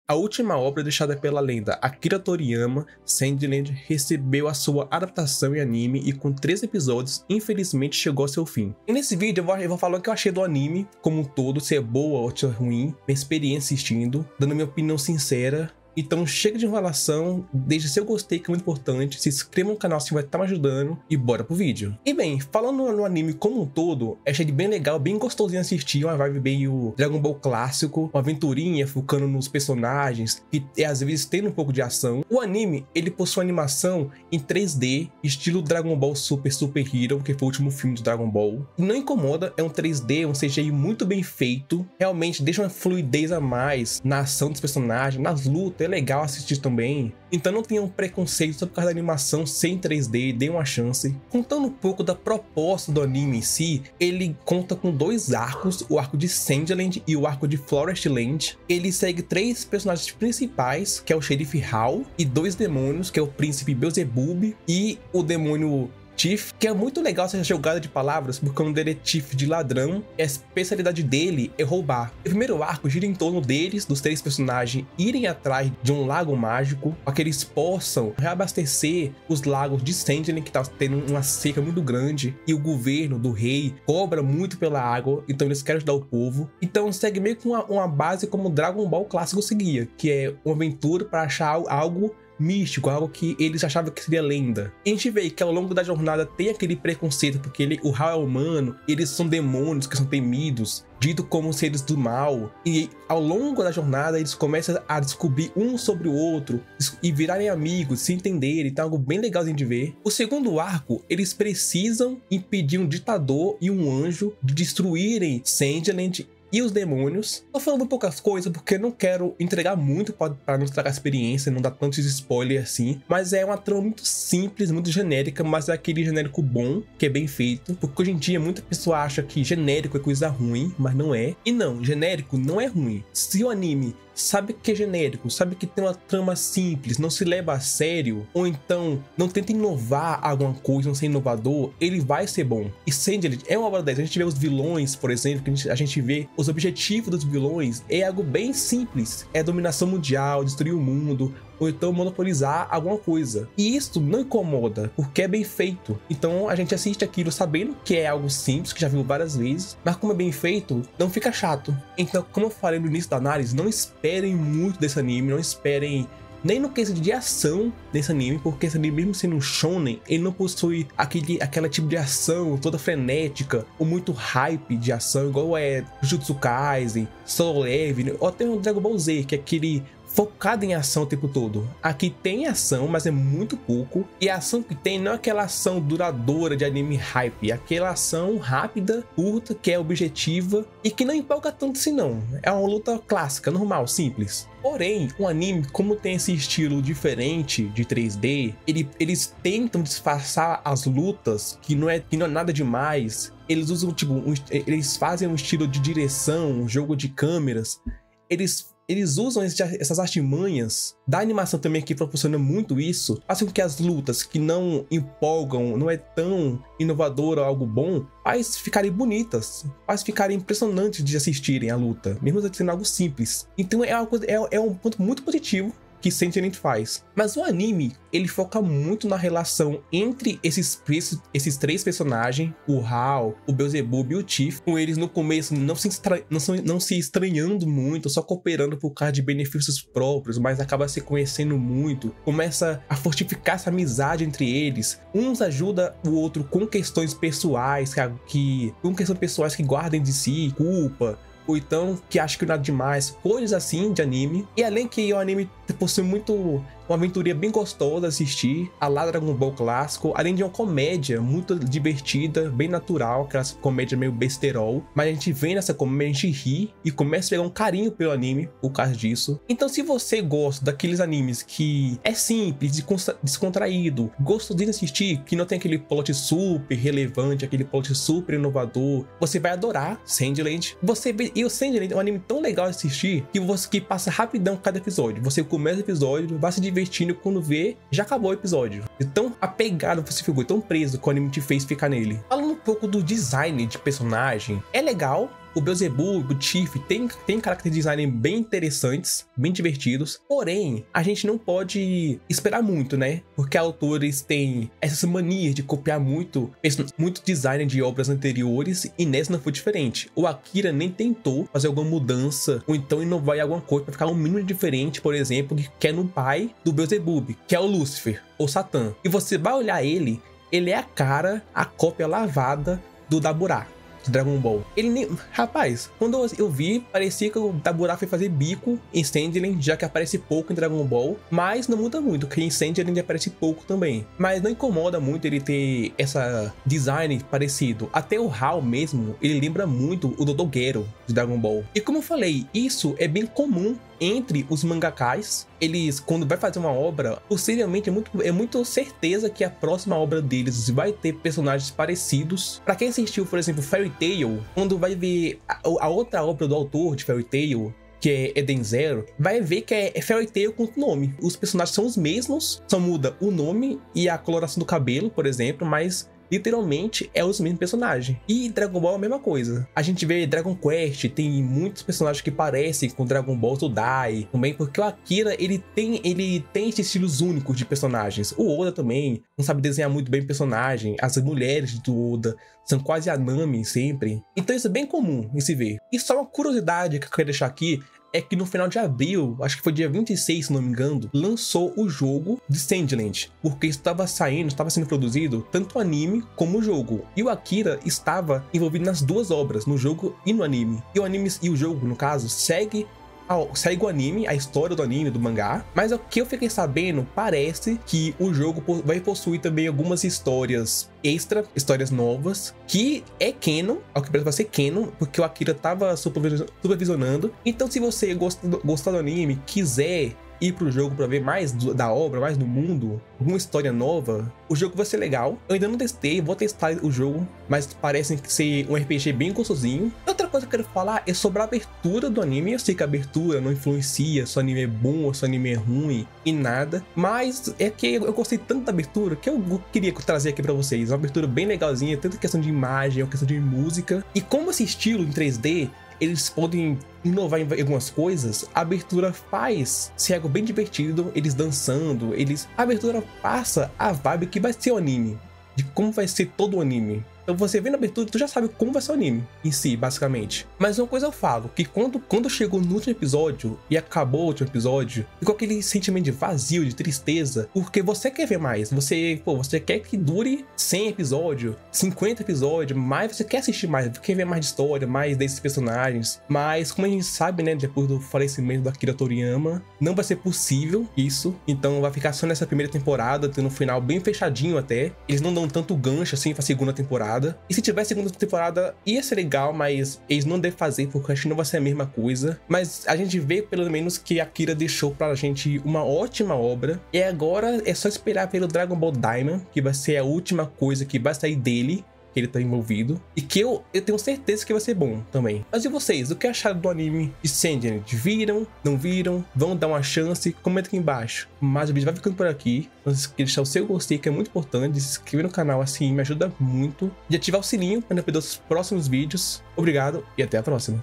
A última obra deixada pela lenda Akira Toriyama, Sandland, recebeu a sua adaptação em anime e com 3 episódios, infelizmente chegou ao seu fim. E nesse vídeo eu vou falar o que eu achei do anime como um todo, se é boa ou se é ruim, minha experiência assistindo, dando minha opinião sincera. Então chega de enrolação, deixe seu gostei que é muito importante, se inscreva no canal se vai estar me ajudando e bora pro vídeo. E bem, falando no anime como um todo, achei ele bem legal, bem gostosinho de assistir, uma vibe meio Dragon Ball clássico, uma aventurinha focando nos personagens e às vezes tendo um pouco de ação. O anime, ele possui animação em 3D, estilo Dragon Ball Super Hero, que foi o último filme de Dragon Ball. E não incomoda, é um 3D, um CGI muito bem feito, realmente deixa uma fluidez a mais na ação dos personagens, nas lutas, é legal assistir também. Então não tenham preconceito só por causa da animação sem 3D, dê uma chance. Contando um pouco da proposta do anime em si, ele conta com 2 arcos, o arco de Sandland e o arco de Forestland. Ele segue 3 personagens principais, que é o Xerife Hal, e 2 demônios, que é o Príncipe Beelzebub e o demônio Thief, que é muito legal essa jogada de palavras, porque o nome dele é Thief de ladrão, e a especialidade dele é roubar. O primeiro arco gira em torno deles, dos 3 personagens, irem atrás de um lago mágico, para que eles possam reabastecer os lagos de Sandland, que tá tendo uma seca muito grande, e o governo do rei cobra muito pela água, então eles querem ajudar o povo. Então segue meio com uma base como Dragon Ball clássico seguia, que é uma aventura para achar algo místico, algo que eles achavam que seria lenda. E a gente vê que ao longo da jornada tem aquele preconceito, porque o Hal é humano, eles são demônios que são temidos, dito como seres do mal, e ao longo da jornada eles começam a descobrir um sobre o outro e virarem amigos, se entenderem, então é algo bem legalzinho de ver. O segundo arco, eles precisam impedir um ditador e um anjo de destruírem Sandland e os demônios. Tô falando poucas coisas porque não quero entregar muito para não estragar a experiência, não dar tantos spoilers assim, mas é uma trama muito simples, muito genérica, mas é aquele genérico bom, que é bem feito, porque hoje em dia muita pessoa acha que genérico é coisa ruim, mas não é. E não, genérico não é ruim. Se o anime sabe que é genérico, sabe que tem uma trama simples, não se leva a sério, ou então não tenta inovar alguma coisa, não ser inovador, ele vai ser bom. E Sandland é uma obra dessa. A gente vê os vilões, por exemplo, que a gente vê os objetivos dos vilões, é algo bem simples, é dominação mundial, destruir o mundo, ou então monopolizar alguma coisa. E isso não incomoda, porque é bem feito. Então a gente assiste aquilo sabendo que é algo simples, que já viu várias vezes, mas como é bem feito, não fica chato. Então, como eu falei no início da análise, não esperem muito desse anime, não esperem nem no quesito de ação desse anime, porque esse anime, mesmo sendo um shonen, ele não possui aquela tipo de ação toda frenética, ou muito hype de ação, igual é Jujutsu Kaisen, Solo Leveling, ou até o Dragon Ball Z, que é aquele focado em ação o tempo todo. Aqui tem ação, mas é muito pouco. E a ação que tem não é aquela ação duradoura de anime hype. É aquela ação rápida, curta, que é objetiva e que não empolga tanto assim não. É uma luta clássica, normal, simples. Porém, o anime, como tem esse estilo diferente de 3D, eles tentam disfarçar as lutas, que não é nada demais. Eles usam, eles fazem um estilo de direção, um jogo de câmeras. Eles usam essas artimanhas da animação também, que proporciona muito isso, fazem com que as lutas que não empolgam, não é tão inovadora, algo bom, faz ficarem bonitas, faz ficarem impressionantes de assistirem a luta, mesmo sendo algo simples. Então é um ponto muito positivo que Sandland faz. Mas o anime, ele foca muito na relação entre esses 3 personagens, o Hal, o Beelzebub e o Thief, com eles no começo não se estranhando muito, só cooperando por causa de benefícios próprios, mas acaba se conhecendo muito, começa a fortificar essa amizade entre eles. Uns ajuda o outro com questões pessoais, que guardem de si, culpa, ou então que acha que nada demais, coisas assim de anime. E além que o anime possui uma aventurinha bem gostosa de assistir, a lá Dragon Ball clássico, além de uma comédia muito divertida, bem natural, aquela comédia meio besterol, mas a gente vê nessa comédia, a gente ri e começa a pegar um carinho pelo anime por causa disso. Então se você gosta daqueles animes que é simples, descontraído, gostosinho de assistir, que não tem aquele plot super relevante, aquele plot super inovador, você vai adorar Sandland. E o Sandland é um anime tão legal de assistir que passa rapidão cada episódio. Você começa o episódio, vai se divertindo, quando vê, já acabou o episódio. Então a pegada, você ficou tão preso que o anime te fez ficar nele. Falando um pouco do design de personagem, é legal, O Beelzebub, o Chief tem caracteres de design bem interessantes, bem divertidos. Porém, a gente não pode esperar muito, né? Porque autores têm essas manias de copiar muito design de obras anteriores e nessa não foi diferente. O Akira nem tentou fazer alguma mudança ou então inovar em alguma coisa para ficar um mínimo diferente, por exemplo, que é no pai do Beelzebub, que é o Lúcifer, ou Satã. E você vai olhar ele é a cópia lavada do Daburá, de Dragon Ball. Ele nem... Rapaz, quando eu vi, parecia que o Daburá foi fazer bico em Sandland, já que aparece pouco em Dragon Ball, mas não muda muito, porque em Sandland ele aparece pouco também. Mas não incomoda muito ele ter essa design parecido. Até o Hal mesmo, ele lembra muito o Dodogero de Dragon Ball. E como eu falei, isso é bem comum entre os mangakás. Eles, quando vai fazer uma obra, possivelmente é muito certeza que a próxima obra deles vai ter personagens parecidos. Pra quem assistiu, por exemplo, Fairy Tail, quando vai ver a outra obra do autor de Fairy Tail, que é Eden Zero, vai ver que é Fairy Tail com o nome. Os personagens são os mesmos, só muda o nome e a coloração do cabelo, por exemplo, mas literalmente é os mesmos personagens. E Dragon Ball é a mesma coisa. A gente vê Dragon Quest, tem muitos personagens que parecem com Dragon Ball Todai também, porque o Akira, ele tem esses estilos únicos de personagens. O Oda também não sabe desenhar muito bem personagem. As mulheres do Oda são quase anime sempre. Então isso é bem comum de se ver. E só uma curiosidade que eu quero deixar aqui é que no final de abril, acho que foi dia 26, se não me engano, lançou o jogo de Sandland, porque estava sendo produzido tanto o anime como o jogo. E o Akira estava envolvido nas duas obras, no jogo e no anime. E o jogo, no caso, segue o anime, a história do anime, do mangá, mas o que eu fiquei sabendo, parece que o jogo vai possuir também algumas histórias extra, histórias novas, que é canon, ao que parece vai ser canon, porque o Akira tava supervisionando. Então se você gostar do anime, quiser ir pro jogo pra ver mais da obra, mais do mundo, alguma história nova, o jogo vai ser legal. Eu ainda não testei, vou testar o jogo, mas parece ser um RPG bem gostosinho. Outra coisa que eu quero falar é sobre a abertura do anime. Eu sei que a abertura não influencia se o anime é bom ou se o anime é ruim e nada, mas é que eu gostei tanto da abertura que eu queria trazer aqui pra vocês. Uma abertura bem legalzinha, tanto questão de imagem, questão de música. E como esse estilo em 3D, eles podem inovar em algumas coisas, a abertura faz ser algo bem divertido, eles dançando, a abertura passa a vibe que vai ser o anime, de como vai ser todo o anime. Então você vê na abertura, tu já sabe como vai ser o anime em si, basicamente. Mas uma coisa eu falo, que quando chegou no último episódio e acabou o último episódio, ficou aquele sentimento de vazio, de tristeza, porque você quer ver mais. Você quer que dure 100 episódios, 50 episódios, mas você quer assistir mais, quer ver mais de história, mais desses personagens. Mas como a gente sabe, né, depois do falecimento do Akira Toriyama, não vai ser possível isso. Então vai ficar só nessa primeira temporada, tendo um final bem fechadinho até. Eles não dão tanto gancho assim pra segunda temporada. E se tiver segunda temporada, ia ser legal, mas eles não devem fazer, porque acho que não vai ser a mesma coisa. Mas a gente vê, pelo menos, que Akira deixou pra gente uma ótima obra. E agora é só esperar pelo Dragon Ball Daima, que vai ser a última coisa que vai sair dele, que ele tá envolvido, e que eu tenho certeza que vai ser bom também. Mas e vocês, o que acharam do anime de Sandland? Viram? Não viram? Vão dar uma chance? Comenta aqui embaixo. Mas o vídeo vai ficando por aqui. Não se esqueça de deixar o seu gostei, que é muito importante, de se inscrever no canal, assim me ajuda muito, de ativar o sininho para não perder os próximos vídeos. Obrigado e até a próxima.